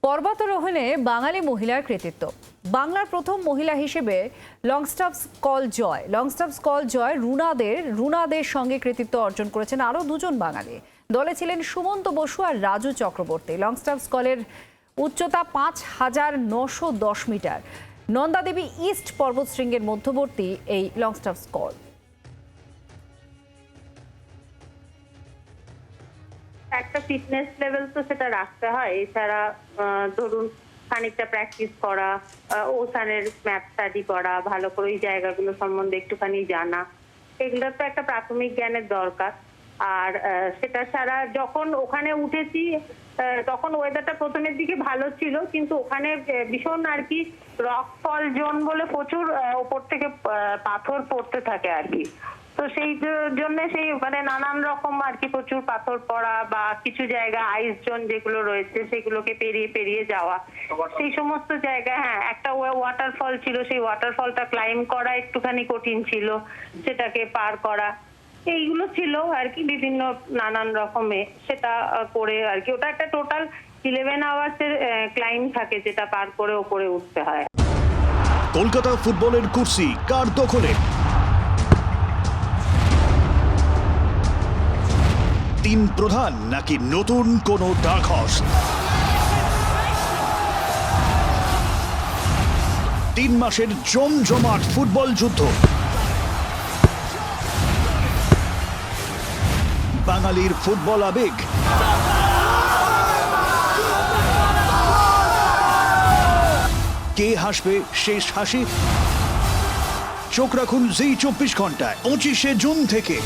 পর্বতারোহণে বাঙালি মহিলার কৃতিত্ব। বাংলার প্রথম মহিলা হিসেবে লংস্টাফস কল জয় রুনাদের সঙ্গে কৃতিত্ব অর্জন করেছেন আরও দুজন বাঙালি। দলে ছিলেন সুমন্ত বসু আর রাজু চক্রবর্তী। লংস্টাফস কলের উচ্চতা ৫,৯১০ মিটার। নন্দাদেবী ইস্ট পর্বতশৃঙ্গের মধ্যবর্তী এই লংস্টাফস কল। একটা ফিটনেস লেভেল তো সেটা রাখতে হয়। এছাড়া ধরুন খানিকটা প্র্যাকটিস করা, ওখানের ম্যাপ স্টাডি করা, ভালো করে ওই জায়গাগুলো সম্বন্ধে একটুখানি জানা, এগুলো তো একটা প্রাথমিক জ্ঞানের দরকার। আর সেটা ছাড়া যখন ওখানে উঠেছি তখন ওয়েদারটা প্রথমের দিকে ভালো ছিল, কিন্তু ওখানে ভীষণ আর কি রকফল জোন বলে প্রচুর ওপর থেকে পাথর পড়তে থাকে আর কি। তো সেই জন্য সেই মানে নানান রকম আর কি প্রচুর পাথর পড়া বা কিছু জায়গা আইস জোন যেগুলো রয়েছে সেগুলোকে পেরিয়ে পেরিয়ে যাওয়া, সেই সমস্ত জায়গায় একটা ওয়াটারফল ছিল, সেই ওয়াটারফলটা ক্লাইম করা একটুখানি কঠিন ছিল, সেটাকে পার করা, এইগুলো ছিল আর কি বিভিন্ন নানান রকমে সেটা করে আর কি। ওটা একটা টোটাল 11 আওয়ার্সের ক্লাইম থাকে, যেটা পার করে ওপরে উঠতে হয়। কলকাতা ফুটবলের কুর্সি কার দখলে? তিন প্রধান নাকি নতুন কোনো ডার্ক হর্স? 3 মাসের জমজমাট ফুটবল যুদ্ধ। বাঙালির ফুটবল আবেগ। কে হাসবে শেষ হাসি? চোখ রাখুন জি 24 ঘন্টায় 25শে জুন থেকে।